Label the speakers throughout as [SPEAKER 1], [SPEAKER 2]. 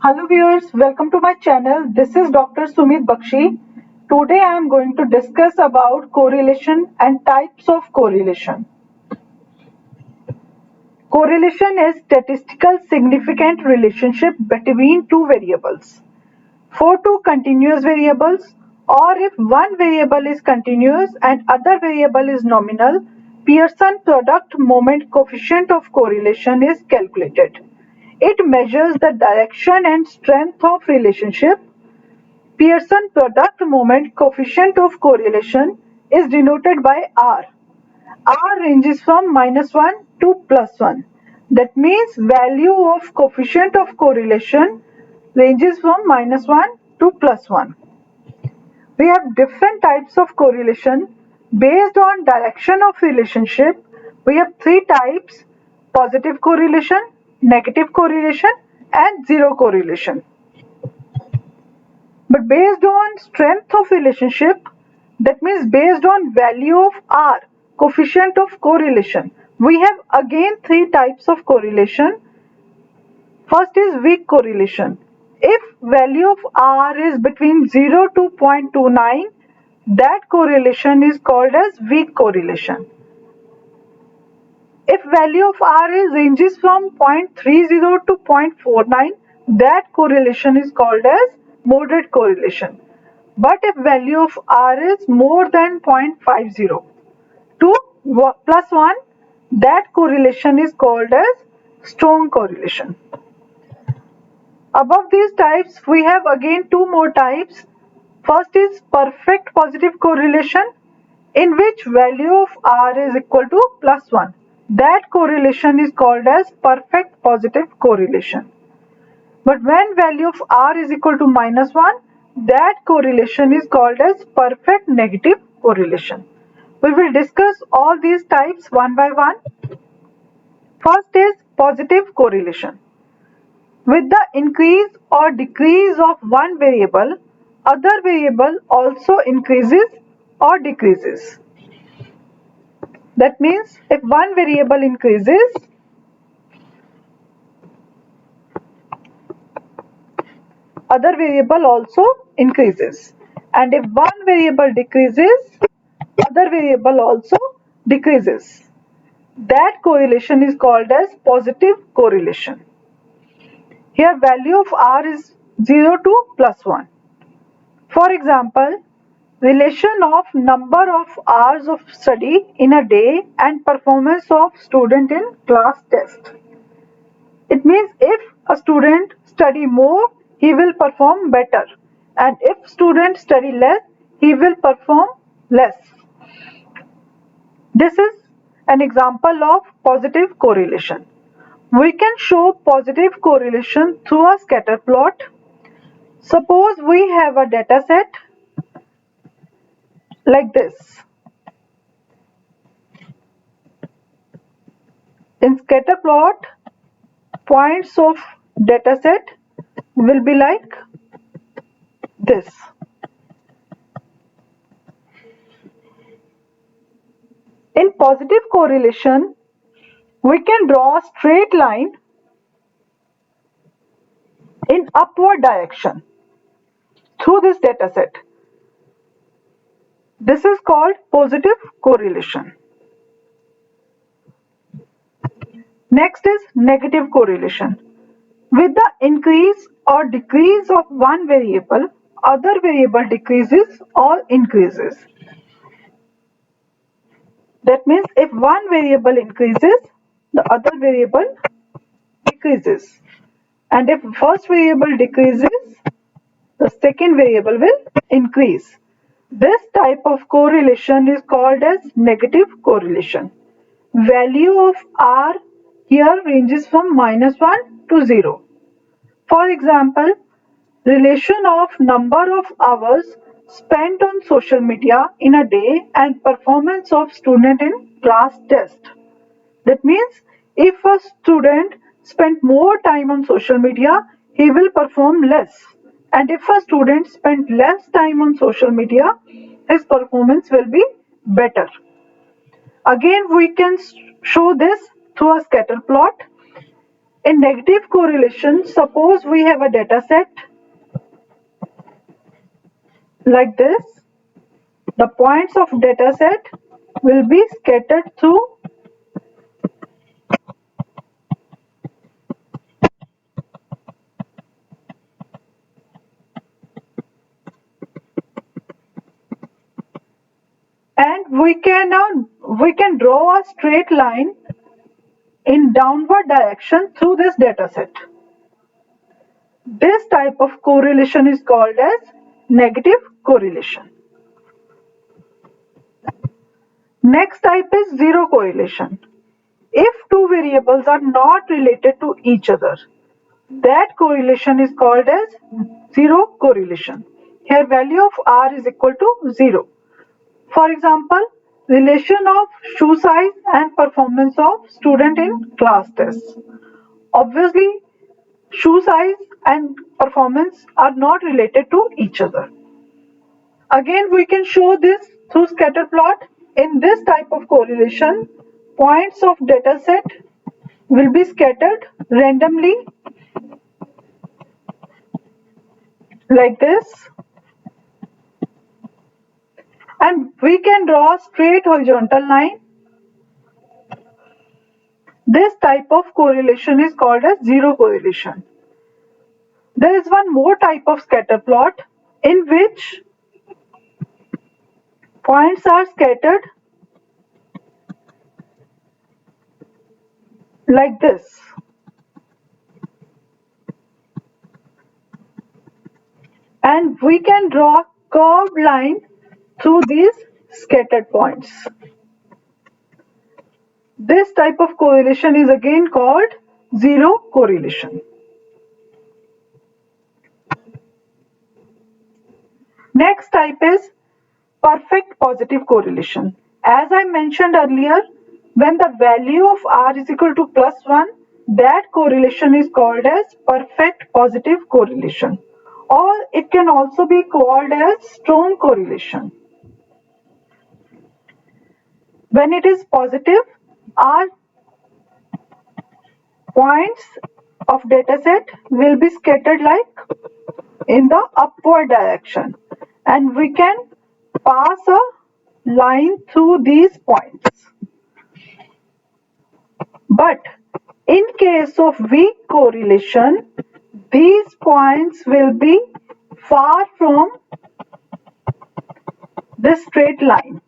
[SPEAKER 1] Hello viewers, welcome to my channel. This is Dr. Sumit Bakshi. Today I am going to discuss about correlation and types of correlation. Correlation is statistical significant relationship between two variables. For two continuous variables or if one variable is continuous and other variable is nominal, Pearson product moment coefficient of correlation is calculated. It measures the direction and strength of relationship. Pearson product moment coefficient of correlation is denoted by R. R ranges from -1 to +1. That means value of coefficient of correlation ranges from -1 to +1. We have different types of correlation based on direction of relationship. We have three types: positive correlation, negative correlation and zero correlation. But based on strength of relationship, that means based on value of R, coefficient of correlation, we have again three types of correlation. First is weak correlation. If value of R is between 0 to 0.29, that correlation is called as weak correlation. If value of R is ranges from 0.30 to 0.49, that correlation is called as moderate correlation. But if value of R is more than 0.50 to +1, that correlation is called as strong correlation. Above these types, we have again two more types. First is perfect positive correlation, in which value of R is equal to +1. That correlation is called as perfect positive correlation. But when value of R is equal to -1, that correlation is called as perfect negative correlation. We will discuss all these types one by one. First is positive correlation. With the increase or decrease of one variable, other variable also increases or decreases. That means if one variable increases, other variable also increases. And if one variable decreases, other variable also decreases. That correlation is called as positive correlation. Here value of R is 0 to +1. For example, relation of number of hours of study in a day and performance of student in class test. It means if a student study more, he will perform better, and if student study less, he will perform less. This is an example of positive correlation. We can show positive correlation through a scatter plot. Suppose we have a data set like this. In scatter plot, points of data set will be like this. In positive correlation, we can draw a straight line in upward direction through this data set. This is called positive correlation. Next is negative correlation. With the increase or decrease of one variable, other variable decreases or increases. That means if one variable increases, the other variable decreases. And if first variable decreases, the second variable will increase. This type of correlation is called as negative correlation. Value of R here ranges from -1 to 0. For example, relation of number of hours spent on social media in a day and performance of student in class test. That means if a student spent more time on social media, he will perform less. And if a student spent less time on social media, his performance will be better. Again, we can show this through a scatter plot. In negative correlation, suppose we have a data set like this. The points of data set will be scattered through and we can draw a straight line in downward direction through this data set. This type of correlation is called as negative correlation. Next type is zero correlation. If two variables are not related to each other, that correlation is called as zero correlation. Here value of R is equal to 0. For example, relation of shoe size and performance of student in class tests. Obviously, shoe size and performance are not related to each other. Again, we can show this through scatter plot. In this type of correlation, points of data set will be scattered randomly like this, and we can draw a straight horizontal line. This type of correlation is called as zero correlation. There is one more type of scatter plot in which points are scattered like this. And we can draw a curved line through these scattered points. This type of correlation is again called zero correlation. Next type is perfect positive correlation. As I mentioned earlier, when the value of R is equal to +1, that correlation is called as perfect positive correlation, or it can also be called as strong correlation. When it is positive, R points of dataset will be scattered like in the upward direction, and we can pass a line through these points. But in case of weak correlation, these points will be far from this straight line.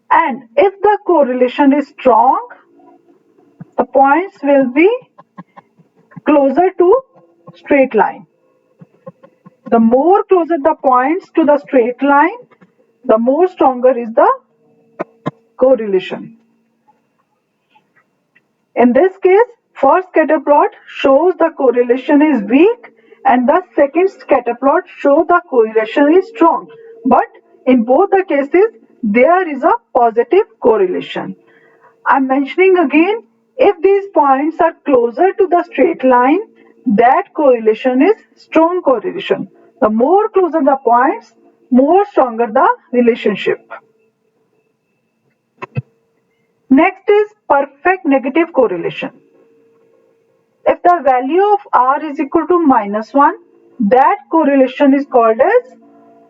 [SPEAKER 1] And if the correlation is strong, the points will be closer to straight line. The more closer the points to the straight line, the more stronger is the correlation. In this case, first scatter plot shows the correlation is weak and the second scatter plot shows the correlation is strong. But in both the cases, there is a positive correlation. I'm mentioning again, if these points are closer to the straight line, that correlation is strong correlation. The more closer the points, more stronger the relationship. Next is perfect negative correlation. If the value of R is equal to -1, that correlation is called as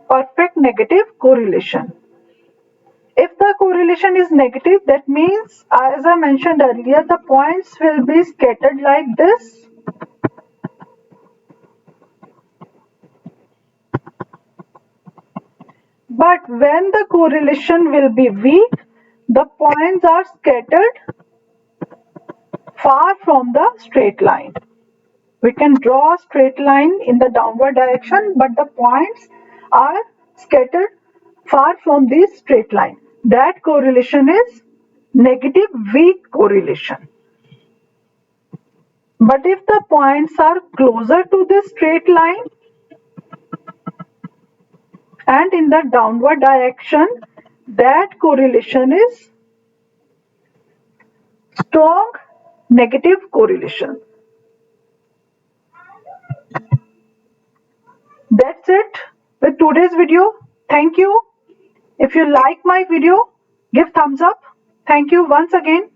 [SPEAKER 1] perfect negative correlation. If the correlation is negative, that means, as I mentioned earlier, the points will be scattered like this. But when the correlation will be weak, the points are scattered far from the straight line. We can draw a straight line in the downward direction, but the points are scattered far from this straight line. That correlation is negative weak correlation. But if the points are closer to this straight line and in the downward direction, that correlation is strong negative correlation. That's it with today's video. Thank you. If you like my video, give thumbs up. Thank you once again.